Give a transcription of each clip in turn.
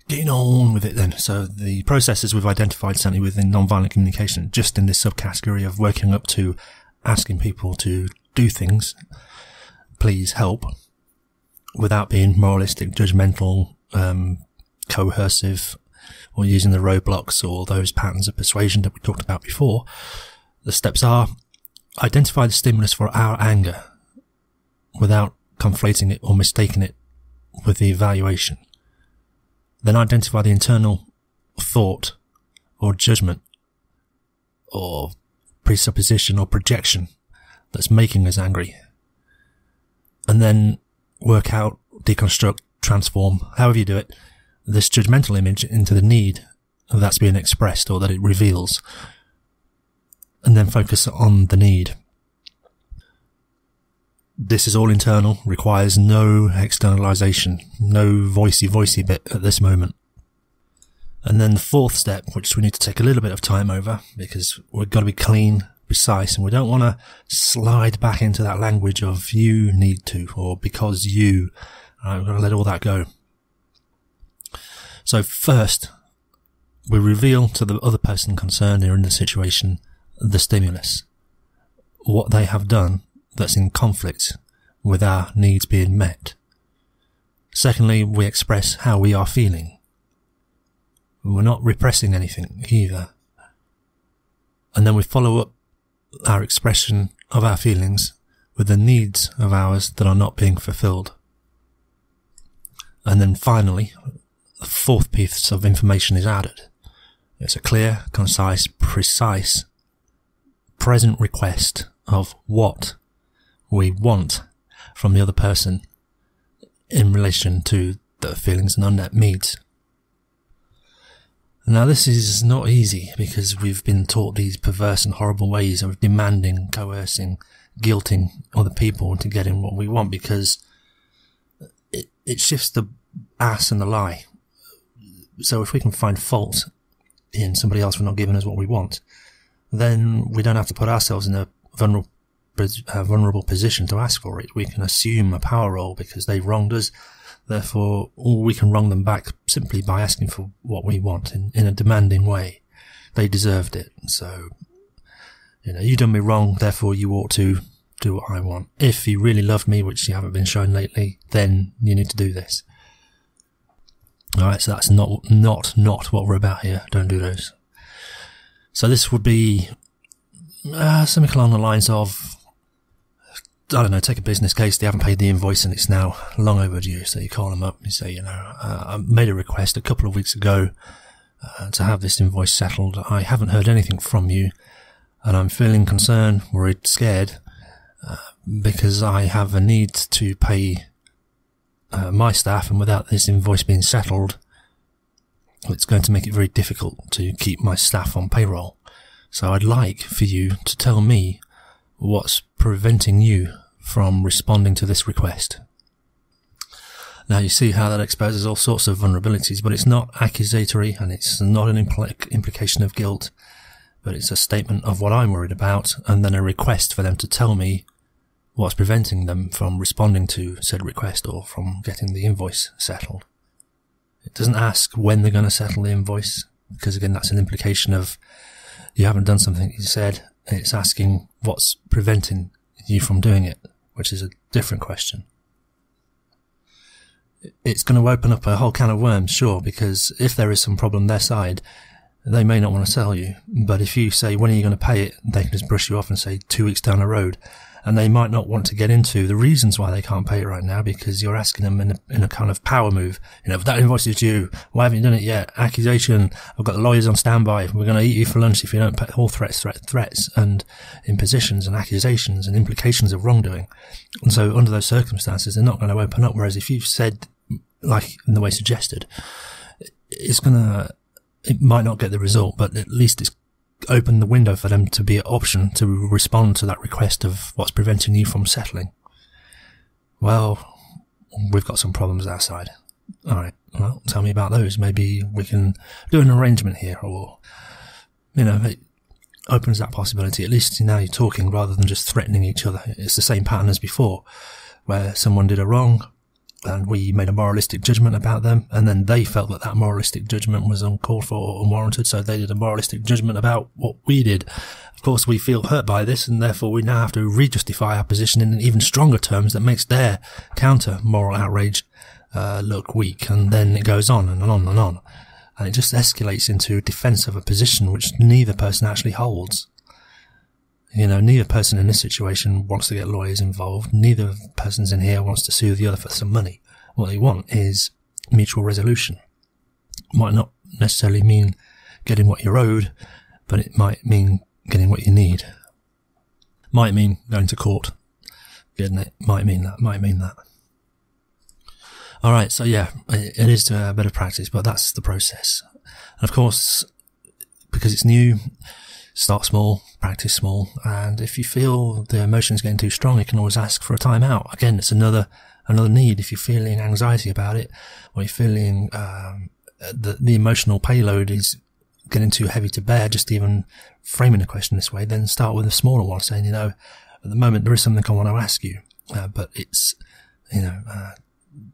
getting on with it then. So the processes we've identified certainly within non-violent communication, just in this subcategory of working up to asking people to do things, please help, without being moralistic, judgmental, coercive, or using the roadblocks or those patterns of persuasion that we talked about before. The steps are: identify the stimulus for our anger without conflating it or mistaking it with the evaluation. Then identify the internal thought or judgment or presupposition or projection that's making us angry. And then work out, deconstruct, transform, however you do it, this judgmental image into the need that's being expressed or that it reveals. And then focus on the need. This is all internal, requires no externalization, no voicey bit at this moment. And then the fourth step, which we need to take a little bit of time over, because we've got to be clean, precise, and we don't want to slide back into that language of you need to, or because you. Right, we've got to let all that go. So first, we reveal to the other person concerned or in the situation the stimulus, what they have done that's in conflict with our needs being met. Secondly, we express how we are feeling. We're not repressing anything either. And then we follow up our expression of our feelings with the needs of ours that are not being fulfilled. And then finally, the fourth piece of information is added. It's a clear, concise, precise, present request of what we want from the other person in relation to the feelings and unmet needs. Now, this is not easy because we've been taught these perverse and horrible ways of demanding, coercing, guilting other people to get in what we want, because it shifts the ass and the lie. So if we can find fault in somebody else for not giving us what we want, then we don't have to put ourselves in a vulnerable position to ask for it. We can assume a power role because they've wronged us. Therefore, we can wrong them back simply by asking for what we want in a demanding way. They deserved it. So, you done me wrong, therefore you ought to do what I want. If you really love me, which you haven't been shown lately, then you need to do this. Alright, so that's not what we're about here. Don't do those. So this would be something along the lines of, I don't know, take a business case, they haven't paid the invoice and it's now long overdue. So you call them up and you say, I made a request a couple of weeks ago to have this invoice settled. I haven't heard anything from you and I'm feeling concerned, worried, scared, because I have a need to pay my staff, and without this invoice being settled, it's going to make it very difficult to keep my staff on payroll. So I'd like for you to tell me what's preventing you from responding to this request. Now you see how that exposes all sorts of vulnerabilities, but it's not accusatory and it's not an implication of guilt, but it's a statement of what I'm worried about and then a request for them to tell me what's preventing them from responding to said request or from getting the invoice settled. It doesn't ask when they're going to settle the invoice, because again that's an implication of you haven't done something you said. It's asking what's preventing you from doing it, which is a different question. It's going to open up a whole can of worms, sure, because if there is some problem their side, they may not want to sell you. But if you say, when are you going to pay it? They can just brush you off and say 2 weeks down the road. And they might not want to get into the reasons why they can't pay it right now, because you're asking them in a kind of power move. That invoice is due. Why haven't you done it yet? Accusation. I've got the lawyers on standby. We're going to eat you for lunch if you don't pay. All threats, and impositions and accusations and implications of wrongdoing. And so under those circumstances, they're not going to open up. Whereas if you've said, like in the way suggested, it might not get the result, but at least it's open the window for them to be an option to respond to that request of what's preventing you from settling. Well, we've got some problems outside. Alright, well, tell me about those. Maybe we can do an arrangement here, or, it opens that possibility. At least now you're talking rather than just threatening each other. It's the same pattern as before, where someone did a wrong, and we made a moralistic judgment about them, and then they felt that that moralistic judgment was uncalled for or unwarranted, so they did a moralistic judgment about what we did. Of course, we feel hurt by this, and therefore we now have to re-justify our position in even stronger terms that makes their counter-moral outrage look weak, and then it goes on and on and on. And it just escalates into defense of a position which neither person actually holds. Neither person in this situation wants to get lawyers involved. Neither person's in here wants to sue the other for some money. What they want is mutual resolution. It might not necessarily mean getting what you're owed, but it might mean getting what you need. Might mean going to court. Getting it might mean that. Alright, so yeah, it is a bit of practice, but that's the process. And of course, because it's new, start small, practice small, and if you feel the emotion's getting too strong, you can always ask for a time out. Again, it's another need. If you're feeling anxiety about it, or you're feeling the emotional payload is getting too heavy to bear, just even framing a question this way, then start with a smaller one, saying, at the moment there is something I want to ask you, but it's,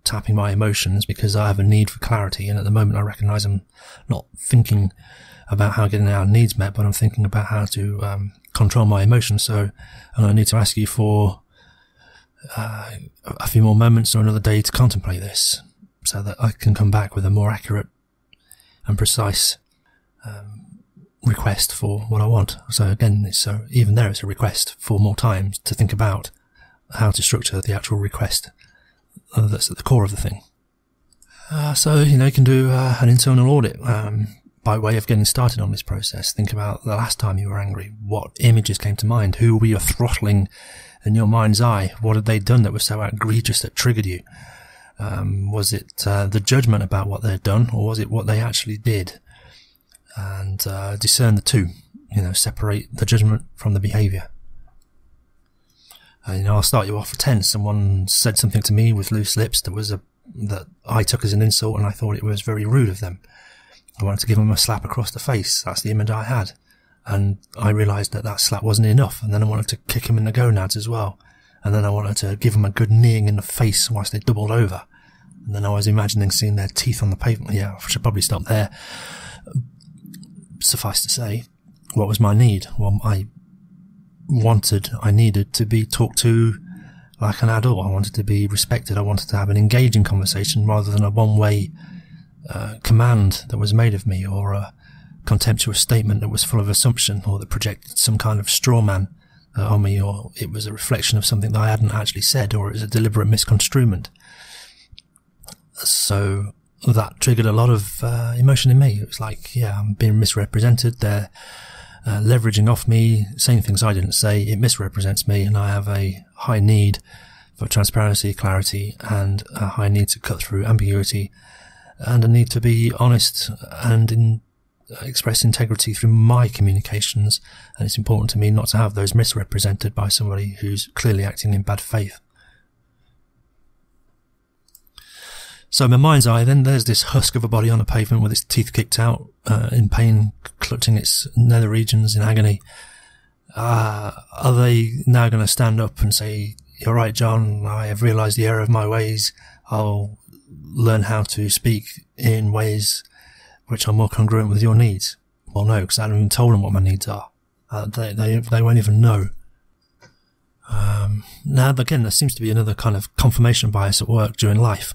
tapping my emotions because I have a need for clarity, and at the moment I recognise I'm not thinking about how getting our needs met, but I'm thinking about how to control my emotions. So I need to ask you for a few more moments or another day to contemplate this, so that I can come back with a more accurate and precise request for what I want. So again, even there, it's a request for more time to think about how to structure the actual request that's at the core of the thing. So you can do an internal audit by way of getting started on this process. Think about the last time you were angry. What images came to mind? Who were you throttling in your mind's eye? What had they done that was so egregious that triggered you? Was it the judgment about what they'd done, or was it what they actually did? And discern the two. Separate the judgment from the behaviour. I'll start you off tense. Someone said something to me with loose lips that I took as an insult, and I thought it was very rude of them. I wanted to give them a slap across the face. That's the image I had. And I realised that slap wasn't enough. And then I wanted to kick him in the gonads as well. And then I wanted to give them a good kneeing in the face whilst they doubled over. And then I was imagining seeing their teeth on the pavement. Yeah, I should probably stop there. Suffice to say, what was my need? Well, I needed to be talked to like an adult. I wanted to be respected. I wanted to have an engaging conversation rather than a one-way command that was made of me, or a contemptuous statement that was full of assumption, or that projected some kind of straw man on me, or it was a reflection of something that I hadn't actually said, or it was a deliberate misconstruement. So that triggered a lot of emotion in me. It was like, yeah, I'm being misrepresented. They're leveraging off me, saying things I didn't say. It misrepresents me, and I have a high need for transparency, clarity, and a high need to cut through ambiguity, and a need to be honest and express integrity through my communications. And it's important to me not to have those misrepresented by somebody who's clearly acting in bad faith. So in my mind's eye, then there's this husk of a body on the pavement with its teeth kicked out, in pain, clutching its nether regions in agony. Are they now going to stand up and say, "You're right, John, I have realised the error of my ways. I'll learn how to speak in ways which are more congruent with your needs"? Well, no, because I haven't even told them what my needs are. They won't even know. Now, again, there seems to be another kind of confirmation bias at work during life,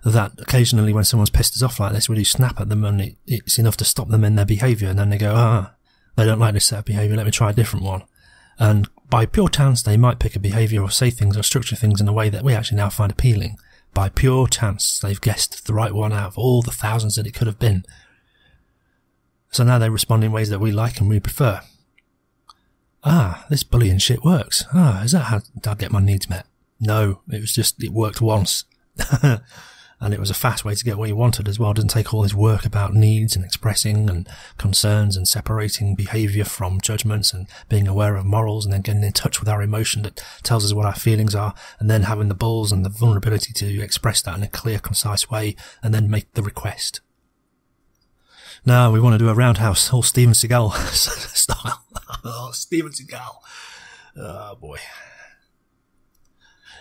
that occasionally when someone's pissed us off like this, we do snap at them, and it's enough to stop them in their behaviour, and then they go, they don't like this set of behaviour, let me try a different one. And by pure chance, they might pick a behaviour or say things or structure things in a way that we actually now find appealing. By pure chance, they've guessed the right one out of all the thousands that it could have been. So now they respond in ways that we like and we prefer. This bullying shit works. Is that how I'll get my needs met? No, it worked once. And it was a fast way to get what you wanted as well. It doesn't take all this work about needs and expressing and concerns and separating behaviour from judgments and being aware of morals, and then getting in touch with our emotion that tells us what our feelings are, and then having the balls and the vulnerability to express that in a clear, concise way, and then make the request. Now we want to do a roundhouse, all Steven Seagal style. Steven Seagal. Oh boy.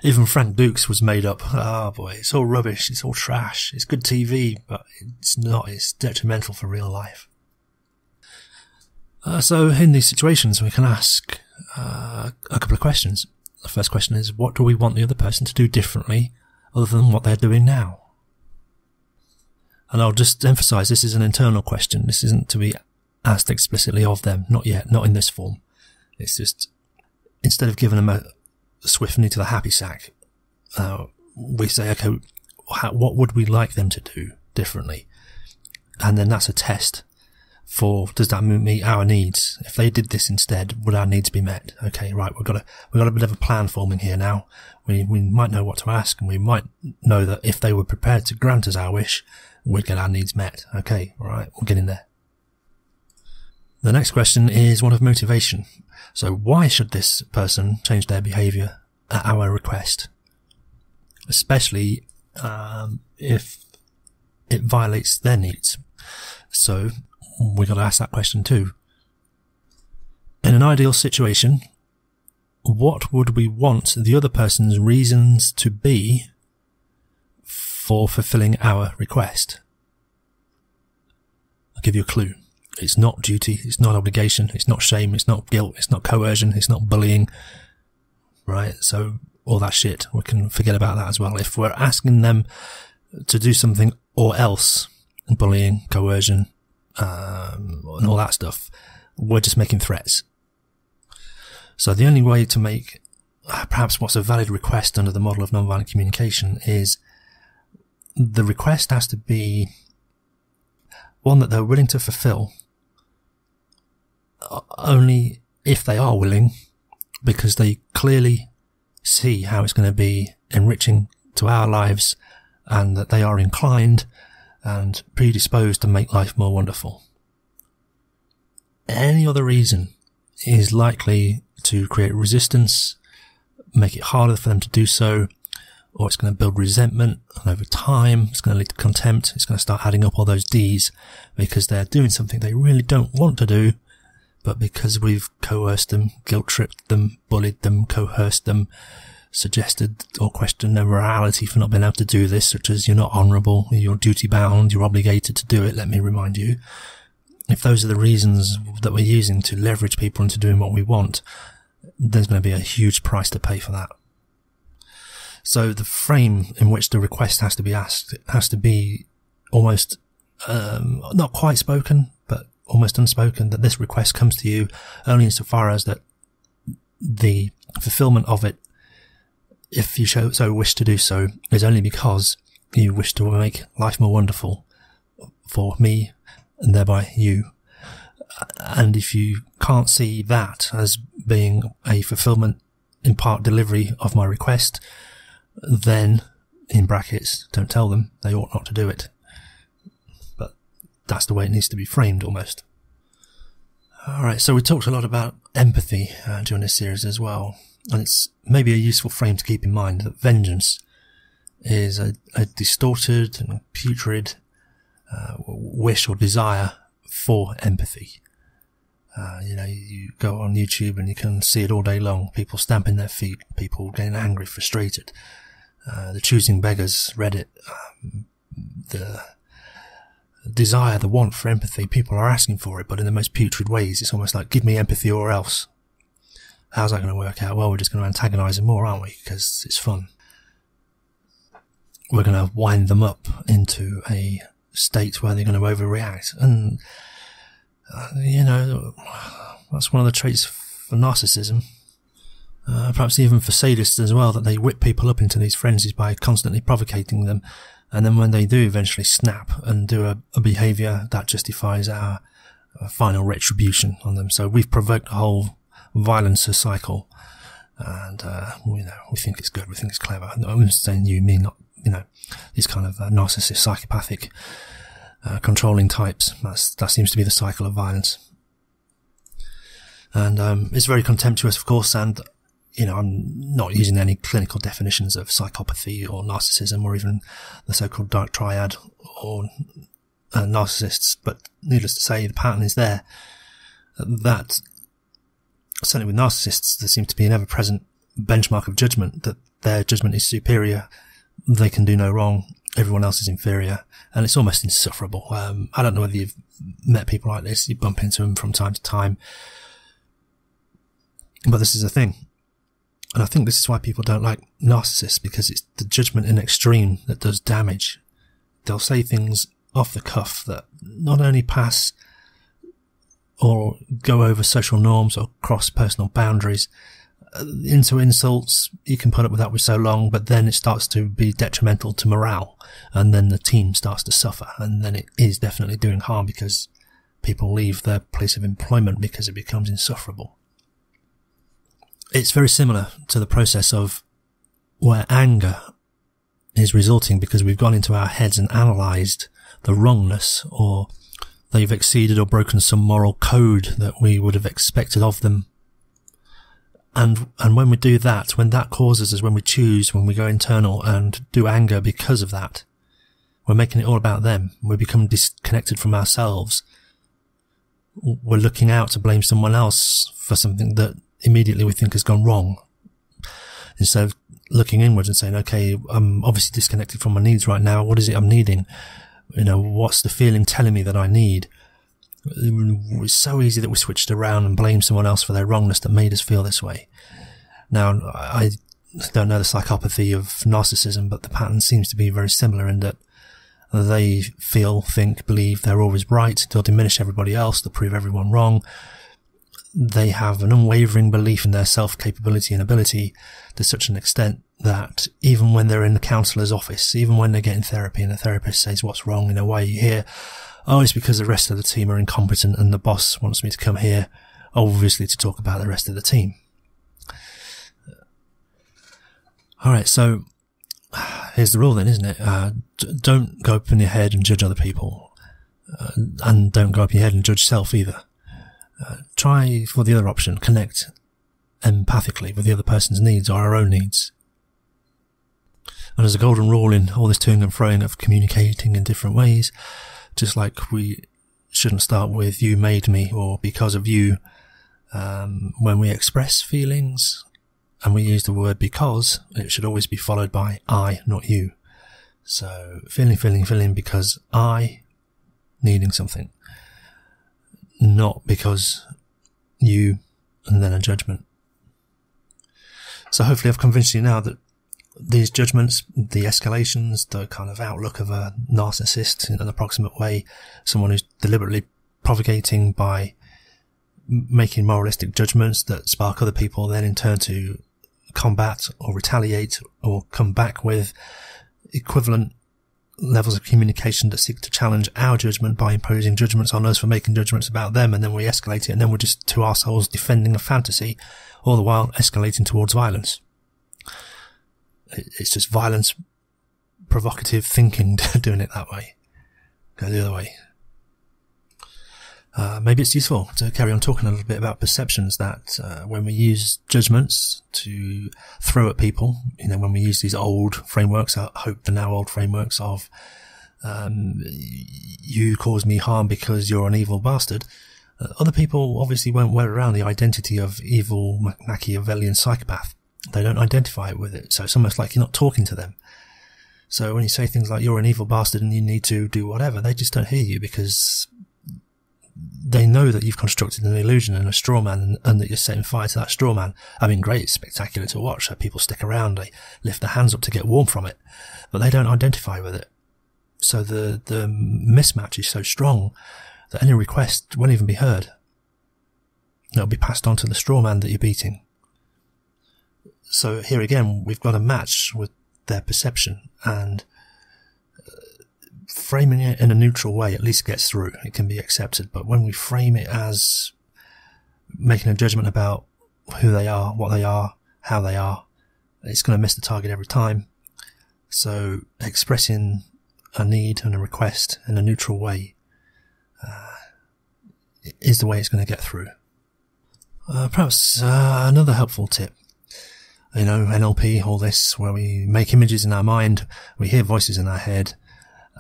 Even Frank Dukes was made up. Oh boy, it's all rubbish, it's all trash, it's good TV, but it's not, it's detrimental for real life. So in these situations we can ask a couple of questions. The first question is, what do we want the other person to do differently other than what they're doing now? And I'll just emphasise, this is an internal question. This isn't to be asked explicitly of them. Not yet. Not in this form. It's just, instead of giving them a swift knee to the happy sack, we say, okay, what would we like them to do differently? And then that's a test for, does that meet our needs? If they did this instead, would our needs be met? Okay, right, we've got a bit of a plan forming here now. We might know what to ask, and we might know that if they were prepared to grant us our wish, we'd get our needs met. Okay, all right, we'll get in there. The next question is one of motivation. So why should this person change their behaviour at our request? Especially if it violates their needs. So we've got to ask that question too. In an ideal situation, what would we want the other person's reasons to be for fulfilling our request? I'll give you a clue. It's not duty, it's not obligation, it's not shame, it's not guilt, it's not coercion, it's not bullying, right? So all that shit, we can forget about that as well. If we're asking them to do something or else, bullying, coercion, and all that stuff, we're just making threats. So the only way to make perhaps what's a valid request under the model of nonviolent communication is the request has to be one that they're willing to fulfill only if they are willing, because they clearly see how it's going to be enriching to our lives and that they are inclined and predisposed to make life more wonderful. Any other reason is likely to create resistance, make it harder for them to do so, or it's going to build resentment, and over time it's going to lead to contempt. It's going to start adding up all those D's because they're doing something they really don't want to do, but because we've coerced them, guilt-tripped them, bullied them, coerced them, suggested or questioned their morality for not being able to do this, such as you're not honourable, you're duty-bound, you're obligated to do it, let me remind you. If those are the reasons that we're using to leverage people into doing what we want, there's going to be a huge price to pay for that. So the frame in which the request has to be asked has to be almost, not quite spoken, but almost unspoken, that this request comes to you only insofar as that the fulfillment of it, if you so wish to do so, is only because you wish to make life more wonderful for me and thereby you. And if you can't see that as being a fulfillment in part delivery of my request, then, in brackets, don't tell them, they ought not to do it. But that's the way it needs to be framed, almost. Alright, so we talked a lot about empathy during this series as well. And it's maybe a useful frame to keep in mind that vengeance is a distorted and putrid wish or desire for empathy. You go on YouTube and you can see it all day long. People stamping their feet, people getting angry, frustrated. The choosing beggars, Reddit, the desire, the want for empathy. People are asking for it, but in the most putrid ways. It's almost like, give me empathy or else. How's that going to work out? Well, we're just going to antagonise them more, aren't we? Because it's fun. We're going to wind them up into a state where they're going to overreact. And, that's one of the traits for narcissism. Perhaps even for sadists as well, that they whip people up into these frenzies by constantly provocating them. And then when they do eventually snap and do a behaviour, that justifies our final retribution on them. So we've provoked a whole violence cycle. And, we think it's good, we think it's clever. I'm saying you, me, not, these kind of narcissist, psychopathic, controlling types. That seems to be the cycle of violence. And it's very contemptuous, of course, and I'm not using any clinical definitions of psychopathy or narcissism or even the so-called dark triad or narcissists, but needless to say, the pattern is there. That, certainly with narcissists, there seems to be an ever-present benchmark of judgment that their judgment is superior, they can do no wrong, everyone else is inferior, and it's almost insufferable. I don't know whether you've met people like this, you bump into them from time to time, but this is a thing. And I think this is why people don't like narcissists, because it's the judgment in extreme that does damage. They'll say things off the cuff that not only pass or go over social norms or cross personal boundaries into insults. You can put up with that for so long, but then it starts to be detrimental to morale, and then the team starts to suffer, and then it is definitely doing harm because people leave their place of employment because it becomes insufferable. It's very similar to the process of where anger is resulting because we've gone into our heads and analysed the wrongness, or they've exceeded or broken some moral code that we would have expected of them. And when we do that, when that causes us, when we choose, when we go internal and do anger because of that, we're making it all about them. We become disconnected from ourselves. We're looking out to blame someone else for something that immediately we think has gone wrong, instead of looking inwards and saying, okay, I'm obviously disconnected from my needs right now. What is it I'm needing? What's the feeling telling me that I need? It's so easy that we switched around and blame someone else for their wrongness that made us feel this way. Now, I don't know the psychopathy of narcissism, but the pattern seems to be very similar in that they feel, think, believe they're always right. They'll diminish everybody else. They'll prove everyone wrong. They have an unwavering belief in their self-capability and ability to such an extent that even when they're in the counsellor's office, even when they're getting therapy and the therapist says, what's wrong? Why are you here? Oh, it's because the rest of the team are incompetent and the boss wants me to come here, obviously to talk about the rest of the team. Alright, so here's the rule then, isn't it? Don't go up in your head and judge other people. And don't go up in your head and judge self either. Try for the other option, connect empathically with the other person's needs or our own needs. And there's a golden rule in all this toing and froing of communicating in different ways, just like we shouldn't start with you made me or because of you. When we express feelings and we use the word because, it should always be followed by I, not you. So feeling because I needing something, not because you, and then a judgment. So hopefully I've convinced you now that these judgments, the escalations, the kind of outlook of a narcissist in an approximate way, someone who's deliberately propagating by making moralistic judgments that spark other people then in turn to combat or retaliate or come back with equivalent levels of communication that seek to challenge our judgment by imposing judgments on us for making judgments about them, and then we escalate it, and then we're just two arseholes defending a fantasy, all the while escalating towards violence. It's just violence, provocative thinking doing it that way. Go the other way. Maybe it's useful to carry on talking a little bit about perceptions that when we use judgments to throw at people, when we use these old frameworks, I hope the now old frameworks of you cause me harm because you're an evil bastard, other people obviously won't wear around the identity of evil Machiavellian psychopath. They don't identify with it, so it's almost like you're not talking to them. So when you say things like you're an evil bastard and you need to do whatever, they just don't hear you because they know that you've constructed an illusion and a straw man, and that you're setting fire to that straw man. I mean, great, it's spectacular to watch. So people stick around, they lift their hands up to get warm from it, but they don't identify with it. So the mismatch is so strong that any request won't even be heard. It'll be passed on to the straw man that you're beating. So here again, we've got a match with their perception, and framing it in a neutral way at least gets through. It can be accepted. But when we frame it as making a judgment about who they are, what they are, how they are, it's going to miss the target every time. So expressing a need and a request in a neutral way is the way it's going to get through. Perhaps another helpful tip. NLP, all this, where we make images in our mind, we hear voices in our head,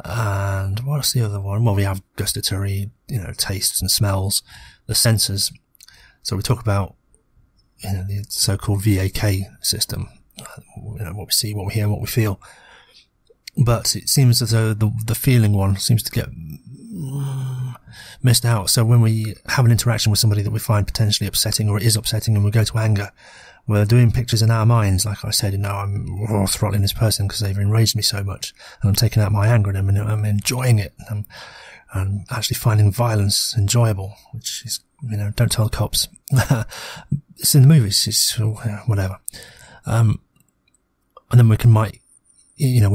and what's the other one? Well, we have gustatory, tastes and smells, the senses. So we talk about, the so-called VAK system, what we see, what we hear, what we feel. But it seems as though the feeling one seems to get missed out. So when we have an interaction with somebody that we find potentially upsetting, or it is upsetting, and we go to anger, we're doing pictures in our minds. Like I said, I'm throttling this person because they've enraged me so much, and I'm taking out my anger on them, and I'm enjoying it. And actually finding violence enjoyable, which is, don't tell the cops. It's in the movies. It's whatever. And then we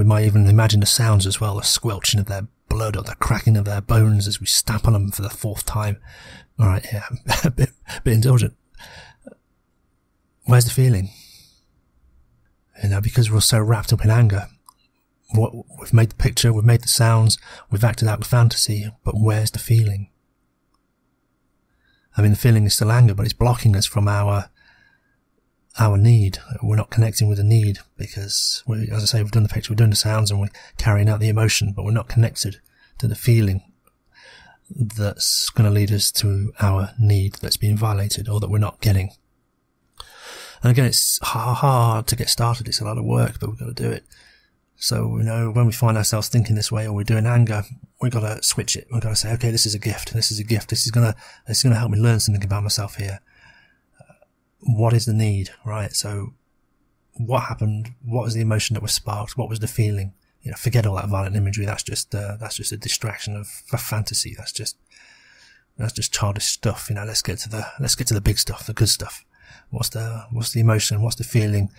might even imagine the sounds as well, the squelching of their blood or the cracking of their bones as we stamp on them for the 4th time. All right, yeah, a bit indulgent. Where's the feeling? Because we're so wrapped up in anger. We've made the picture, we've made the sounds, we've acted out the fantasy, but where's the feeling? The feeling is still anger, but it's blocking us from our need. We're not connecting with the need because, as I say, we've done the picture, we're doing the sounds, and we're carrying out the emotion, but we're not connected to the feeling that's going to lead us to our need that's being violated or that we're not getting. And again, it's hard to get started. It's a lot of work, but we've got to do it. So, when we find ourselves thinking this way or we're doing anger, we've got to switch it. We've got to say, okay, this is a gift. This is a gift. This is going to help me learn something about myself here. What is the need, right? So what happened? What was the emotion that was sparked? What was the feeling? Forget all that violent imagery. That's just a distraction of fantasy. That's just childish stuff. Let's get to the big stuff, the good stuff. What's the emotion? What's the feeling?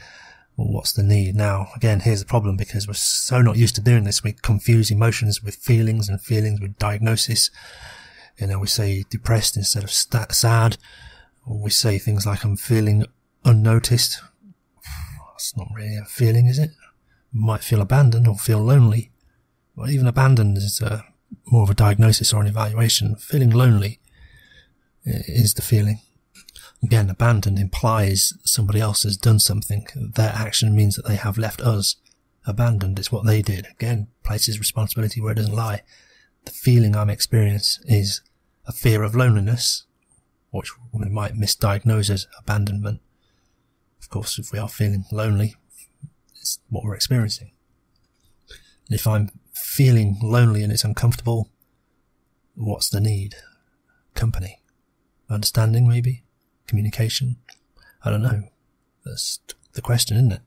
What's the need? Now, again, here's the problem, because we're so not used to doing this. We confuse emotions with feelings and feelings with diagnosis. We say depressed instead of sad. Or we say things like, I'm feeling unnoticed. That's not really a feeling, is it? You might feel abandoned or feel lonely. Well, even abandoned is more of a diagnosis or an evaluation. Feeling lonely is the feeling. Again, abandoned implies somebody else has done something. Their action means that they have left us abandoned. It's what they did. Again, places responsibility where it doesn't lie. The feeling I'm experiencing is a fear of loneliness, which we might misdiagnose as abandonment. Of course, if we are feeling lonely, it's what we're experiencing. And if I'm feeling lonely and it's uncomfortable, what's the need? Company. Understanding, maybe? Communication? I don't know. That's the question, isn't it?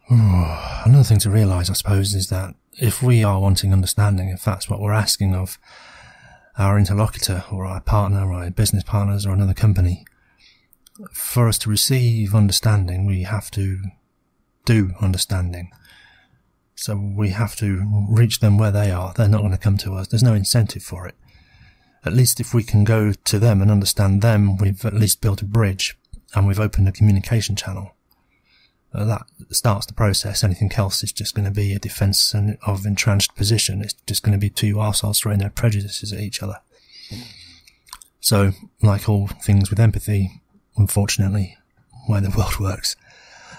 Another thing to realise, I suppose, is that if we are wanting understanding, if that's what we're asking of our interlocutor or our partner or our business partners or another company, for us to receive understanding, we have to do understanding. So we have to reach them where they are. They're not going to come to us. There's no incentive for it. At least if we can go to them and understand them, we've at least built a bridge and we've opened a communication channel. That starts the process. Anything else is just going to be a defence of entrenched position. It's just going to be two arseholes throwing their prejudices at each other. So, like all things with empathy, unfortunately, where the world works,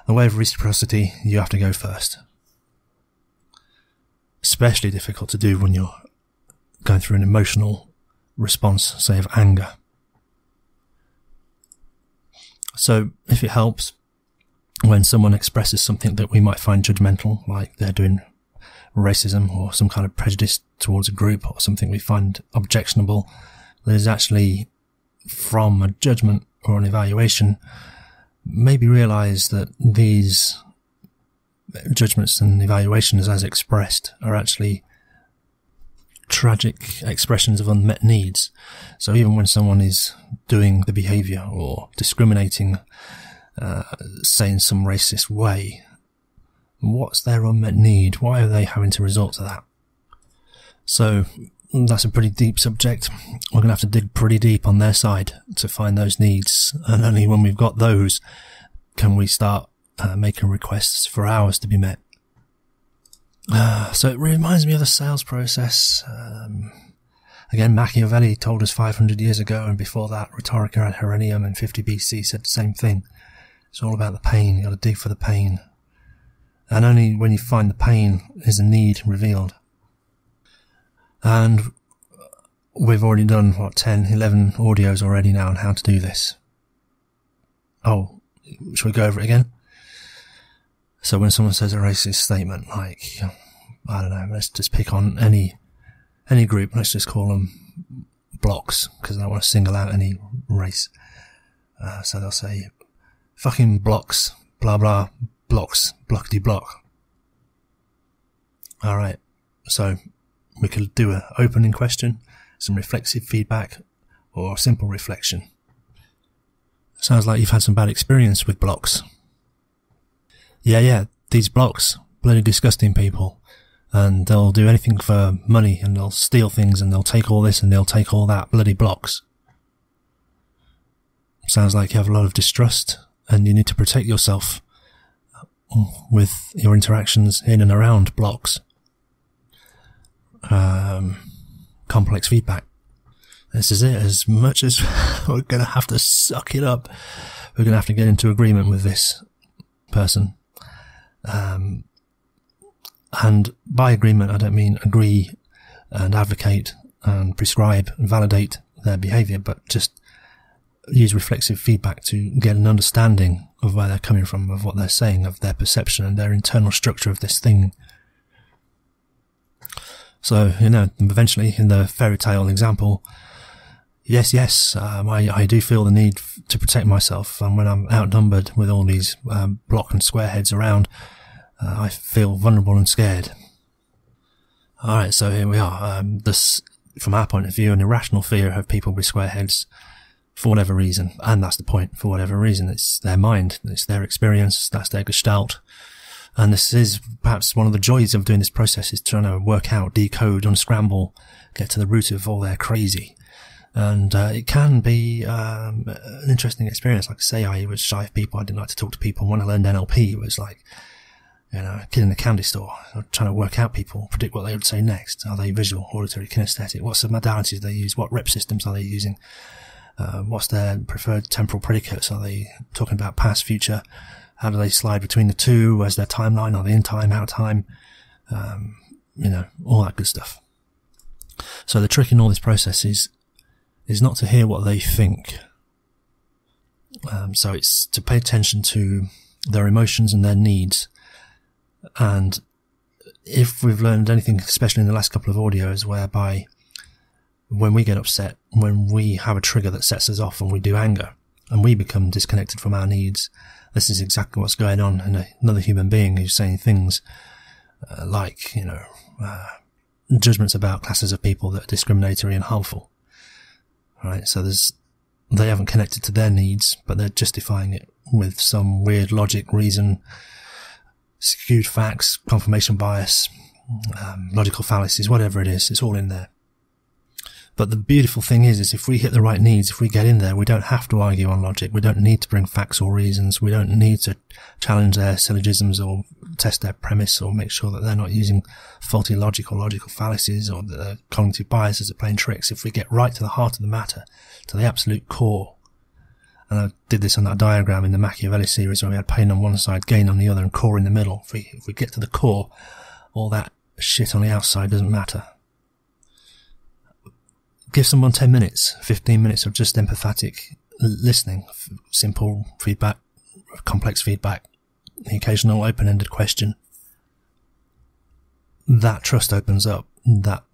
the way of reciprocity, you have to go first. Especially difficult to do when you're going through an emotional response, say, of anger. So, if it helps, when someone expresses something that we might find judgmental, like they're doing racism or some kind of prejudice towards a group or something we find objectionable, there's actually, from a judgment or an evaluation, maybe realise that these judgments and evaluations as expressed are actually tragic expressions of unmet needs. So even when someone is doing the behaviour or discriminating, say in some racist way, what's their unmet need? Why are they having to resort to that? So that's a pretty deep subject. We're going to have to dig pretty deep on their side to find those needs, and only when we've got those can we start making requests for ours to be met. So it reminds me of the sales process. Again, Machiavelli told us 500 years ago, and before that, Rhetorica ad Herennium in 50 BC said the same thing. It's all about the pain. You've got to dig for the pain. And only when you find the pain is the need revealed. And we've already done, 10, 11 audios already now on how to do this. Oh, Shall we go over it again? So when someone says a racist statement, like, I don't know, let's just pick on any group, let's just call them blocks, because I don't want to single out any race. So they'll say, fucking blocks, blah blah, blocks, blockety block. Alright, so we could do an opening question, some reflexive feedback, or a simple reflection. Sounds like you've had some bad experience with blocks. Yeah, these blocks, bloody disgusting people. And they'll do anything for money, and they'll steal things, and they'll take all this, and they'll take all that, bloody blocks. Sounds like you have a lot of distrust, and you need to protect yourself with your interactions in and around blocks. Complex feedback. This is it. As much as we're going to have to suck it up, we're going to have to get into agreement with this person. And by agreement, I don't mean agree and advocate and prescribe and validate their behaviour, but just use reflexive feedback to get an understanding of where they're coming from, of what they're saying, of their perception and their internal structure of this thing. So, eventually in the fairy tale example, yes, I do feel the need to protect myself, and when I'm outnumbered with all these block and square heads around, I feel vulnerable and scared. Alright, so here we are. This, from our point of view, an irrational fear of people with square heads for whatever reason. And that's the point, for whatever reason. It's their mind, it's their experience, that's their gestalt. And this is perhaps one of the joys of doing this process, is trying to work out, decode, unscramble, get to the root of all their crazy. And it can be an interesting experience. Like I say, I was shy of people, I didn't like to talk to people. When I learned NLP, it was like, a kid in a candy store, trying to work out people, predict what they would say next. Are they visual, auditory, kinesthetic? What's the modalities they use? What rep systems are they using? What's their preferred temporal predicates? Are they talking about past, future? How do they slide between the two? Where's their timeline? Are they in time, out of time? All that good stuff. So the trick in all this process is not to hear what they think. So it's to pay attention to their emotions and their needs. And if we've learned anything, especially in the last couple of audios, whereby when we get upset, when we have a trigger that sets us off and we do anger and we become disconnected from our needs, this is exactly what's going on in another human being who's saying things judgments about classes of people that are discriminatory and harmful. Right? So they haven't connected to their needs, but they're justifying it with some weird logic, reason, skewed facts, confirmation bias, logical fallacies, whatever it is, it's all in there. But the beautiful thing is if we hit the right needs, if we get in there, we don't have to argue on logic. We don't need to bring facts or reasons. We don't need to challenge their syllogisms or test their premise or make sure that they're not using faulty logic or logical fallacies or the cognitive biases that are playing tricks. If we get right to the heart of the matter, to the absolute core. And I did this on that diagram in the Machiavelli series where we had pain on one side, gain on the other, and core in the middle. If we get to the core, all that shit on the outside doesn't matter. Give someone 10 minutes, 15 minutes of just empathetic listening, simple feedback, complex feedback, the occasional open-ended question. That trust opens up, that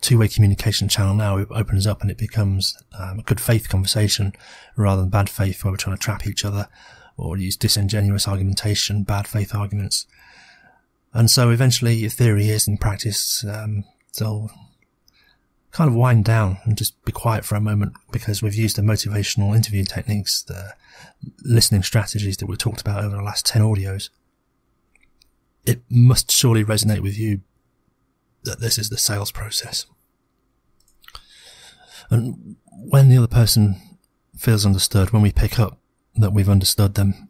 two-way communication channel now opens up, and it becomes a good faith conversation rather than bad faith where we're trying to trap each other or use disingenuous argumentation, bad faith arguments. And so eventually your theory is, in practice, they'll kind of wind down and just be quiet for a moment because we've used the motivational interview techniques, the listening strategies that we talked about over the last 10 audios. It must surely resonate with you that this is the sales process. And when the other person feels understood, when we pick up that we've understood them,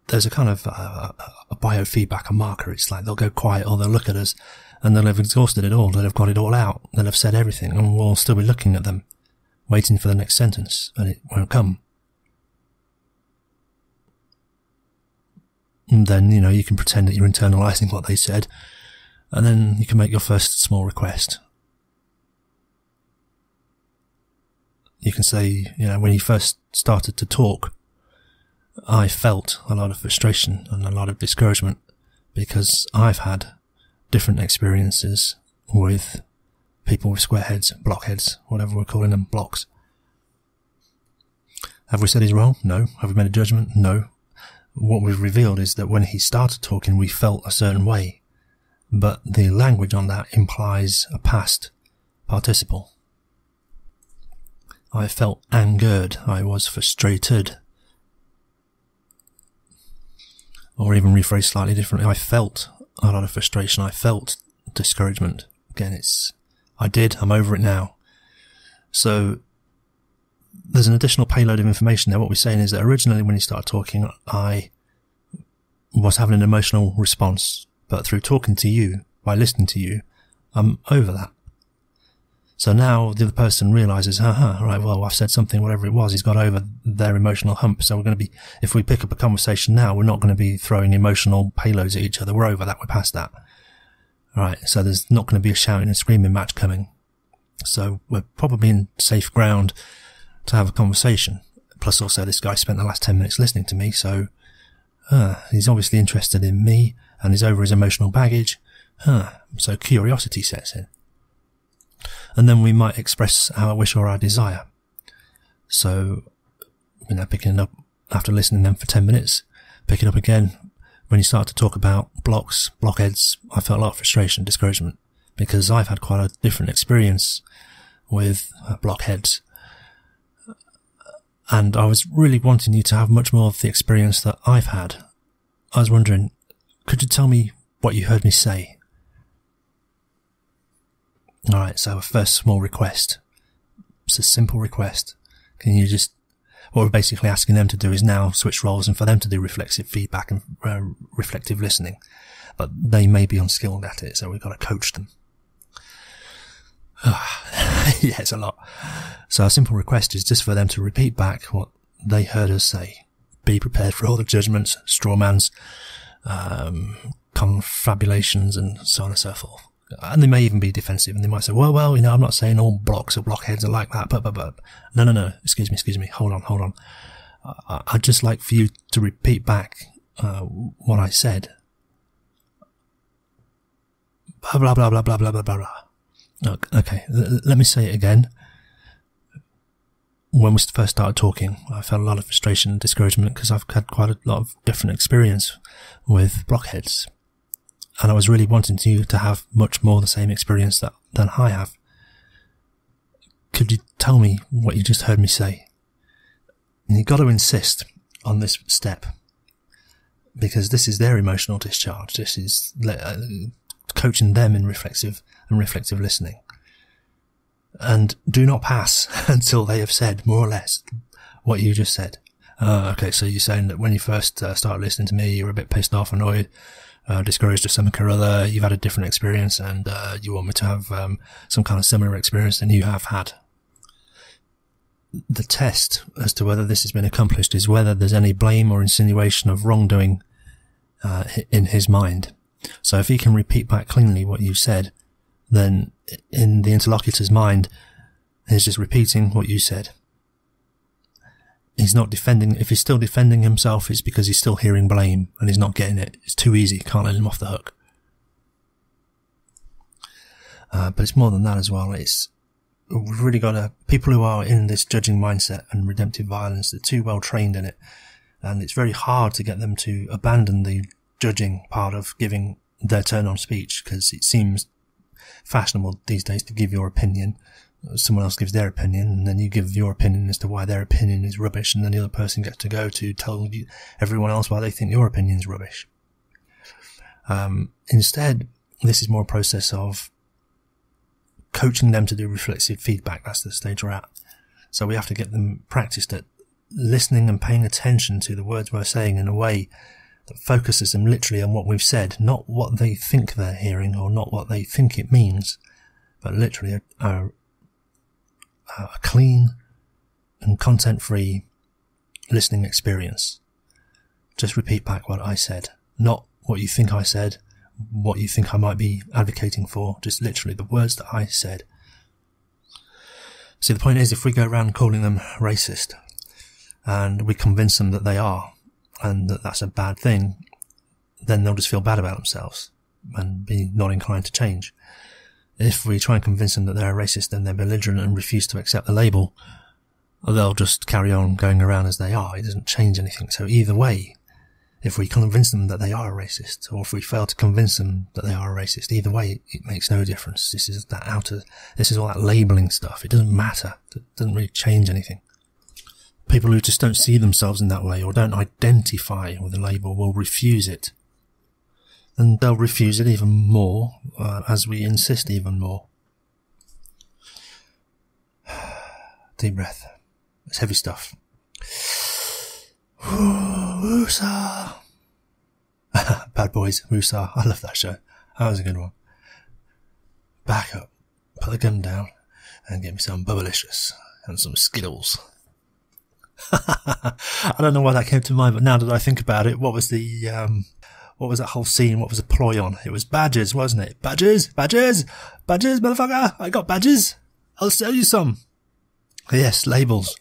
there's a kind of a biofeedback, a marker. It's like they'll go quiet or they'll look at us and they'll have exhausted it all. They'll have got it all out. They'll have said everything and we'll still be looking at them, waiting for the next sentence, and it won't come. And then, you can pretend that you're internalizing what they said, and then you can make your first small request. You can say, when you first started to talk, I felt a lot of frustration and a lot of discouragement because I've had different experiences with people with square heads, blockheads, whatever we're calling them, blocks. Have we said he's wrong? No. Have we made a judgment? No. What we've revealed is that when he started talking, we felt a certain way, but the language on that implies a past participle. I felt angered. I was frustrated. Or even rephrased slightly differently, I felt a lot of frustration. I felt discouragement. Again, I'm over it now. So there's an additional payload of information there. What we're saying is that originally when he started talking, I was having an emotional response, but through talking to you, by listening to you, I'm over that. So now the other person realizes, right, well, I've said something, whatever it was, he's got over their emotional hump. So we're going to be, if we pick up a conversation now, we're not going to be throwing emotional payloads at each other. We're over that. We're past that. Right. So there's not going to be a shouting and screaming match coming. So we're probably in safe ground to have a conversation. Plus also this guy spent the last 10 minutes listening to me. So, he's obviously interested in me and he's over his emotional baggage. So curiosity sets in. And then we might express our wish or our desire. So, picking it up after listening to them for 10 minutes, pick it up again. When you start to talk about blocks, blockheads, I felt a lot of frustration, discouragement, because I've had quite a different experience with blockheads. And I was really wanting you to have much more of the experience that I've had. I was wondering, could you tell me what you heard me say? Alright, so a first small request. It's a simple request. Can you just, what we're basically asking them to do is now switch roles and for them to do reflexive feedback and reflective listening. But they may be unskilled at it, so we've got to coach them. Yeah, it's a lot. So a simple request is just for them to repeat back what they heard us say. Be prepared for all the judgments, strawmans, confabulations, and so on and so forth. And they may even be defensive, and they might say, well, I'm not saying all blocks or blockheads are like that, but. No, excuse me, hold on. I'd just like for you to repeat back, what I said. Blah, blah, blah, blah, blah, blah, blah, blah. Okay, let me say it again. When we first started talking, I felt a lot of frustration and discouragement because I've had quite a lot of different experience with blockheads. And I was really wanting you to have much more the same experience than I have. Could you tell me what you just heard me say? And you've got to insist on this step, because this is their emotional discharge. This is coaching them in reflexive listening. And do not pass until they have said more or less what you just said. Okay, so you're saying that when you first started listening to me, you were a bit pissed off, annoyed, discouraged or something or other. You've had a different experience, and you want me to have some kind of similar experience than you have had. The test as to whether this has been accomplished is whether there's any blame or insinuation of wrongdoing in his mind. So if he can repeat back cleanly what you said, then in the interlocutor's mind, he's just repeating what you said. He's not defending. If he's still defending himself, it's because he's still hearing blame and he's not getting it. It's too easy. Can't let him off the hook. But it's more than that as well. We've really got people who are in this judging mindset and redemptive violence, they're too well trained in it. And it's very hard to get them to abandon the judging part of giving their turn on speech, because it seems fashionable these days to give your opinion. Someone else gives their opinion, and then you give your opinion as to why their opinion is rubbish, and then the other person gets to go to tell everyone else why they think your opinion is rubbish. Instead, this is more a process of coaching them to do reflexive feedback. That's the stage we're at. So we have to get them practiced at listening and paying attention to the words we're saying in a way that focuses them literally on what we've said, not what they think they're hearing or not what they think it means, but literally a clean and content-free listening experience. Just repeat back what I said, not what you think I said, what you think I might be advocating for, just literally the words that I said. See, the point is, if we go around calling them racist and we convince them that they are, and that that's a bad thing, then they'll just feel bad about themselves and be not inclined to change. If we try and convince them that they're a racist and they're belligerent and refuse to accept the label, they'll just carry on going around as they are. It doesn't change anything. So either way, if we convince them that they are a racist, or if we fail to convince them that they are a racist, either way, it makes no difference. This is all that labelling stuff. It doesn't matter. It doesn't really change anything. People who just don't see themselves in that way or don't identify with the label will refuse it. And they'll refuse it even more as we insist even more. Deep breath. It's heavy stuff. Woosah. Bad Boys, Woosah. I love that show. That was a good one. Back up. Put the gun down and get me some Bubblicious and some Skittles. I don't know why that came to mind, but now that I think about it, what was that whole scene? What was the ploy on? It was badges, wasn't it? Badges, motherfucker! I got badges. I'll sell you some. Yes, labels.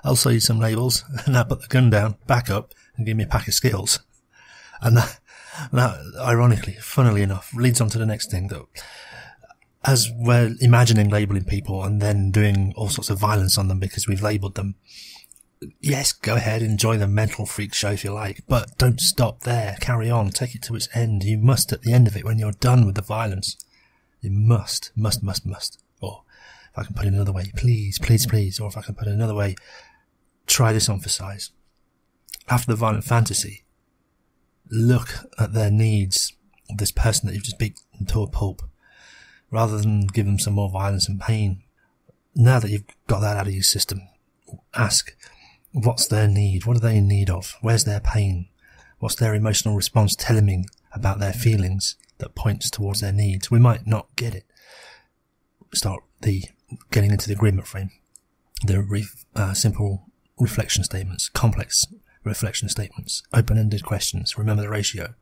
I'll sell you some labels. And now put the gun down, back up, and give me a pack of Skittles. And that, ironically, funnily enough, leads on to the next thing, that as we're imagining labelling people and then doing all sorts of violence on them because we've labelled them, yes, go ahead, enjoy the mental freak show if you like, but don't stop there. Carry on, take it to its end. You must, at the end of it, when you're done with the violence, you must. Or, if I can put it another way, please. Or if I can put it another way, try this on for size. After the violent fantasy, look at their needs of this person that you've just beaten to a pulp, rather than give them some more violence and pain. Now that you've got that out of your system, ask, what's their need? What are they in need of? Where's their pain? What's their emotional response telling me about their feelings that points towards their needs? We might not get it. Start getting into the agreement frame. The simple reflection statements, complex reflection statements, open-ended questions. Remember the ratio.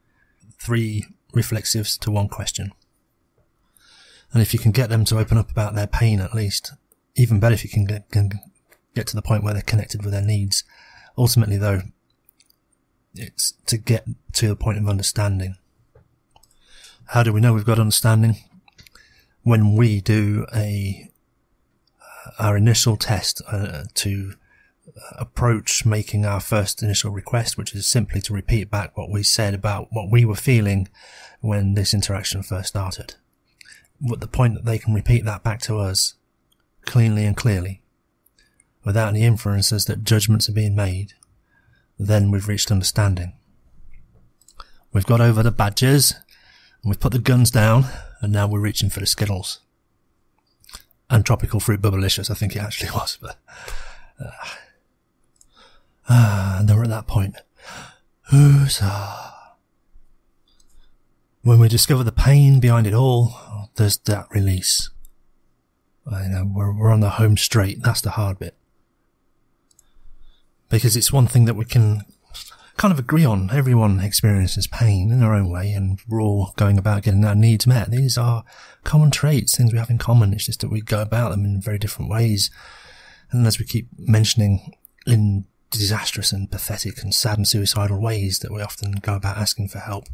3 reflexives to 1 question. And if you can get them to open up about their pain, at least, even better if you can get to the point where they're connected with their needs. Ultimately, though, it's to get to the point of understanding. How do we know we've got understanding? When we do our initial test to approach making our first initial request, which is simply to repeat back what we said about what we were feeling when this interaction first started. At the point that they can repeat that back to us cleanly and clearly, without any inferences that judgments are being made, then we've reached understanding. We've got over the badges, and we've put the guns down, and now we're reaching for the Skittles. And tropical fruit Bubblicious, I think it actually was. But and then we're at that point. When we discover the pain behind it all, there's that release. We're on the home straight. That's the hard bit. Because it's one thing that we can kind of agree on. Everyone experiences pain in their own way, and we're all going about getting our needs met. These are common traits, things we have in common. It's just that we go about them in very different ways. And as we keep mentioning, in disastrous and pathetic and sad and suicidal ways that we often go about asking for help.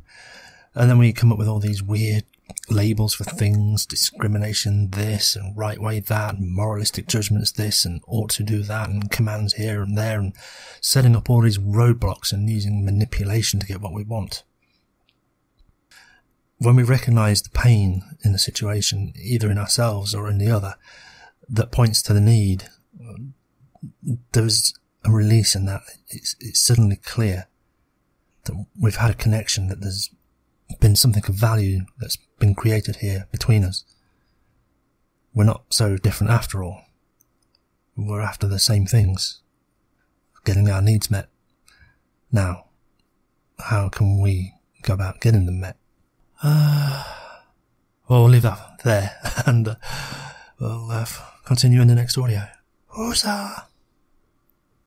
And then we come up with all these weird labels for things, discrimination this, and right way that, and moralistic judgments this, and ought to do that, and commands here and there, and setting up all these roadblocks and using manipulation to get what we want. When we recognise the pain in the situation, either in ourselves or in the other, that points to the need, there's a release in that. It's suddenly clear that we've had a connection, that there's been something of value that's been created here between us. We're not so different after all. We're after the same things, getting our needs met. Now, how can we go about getting them met? Well, we'll leave that there, and we'll continue in the next audio. Woosah!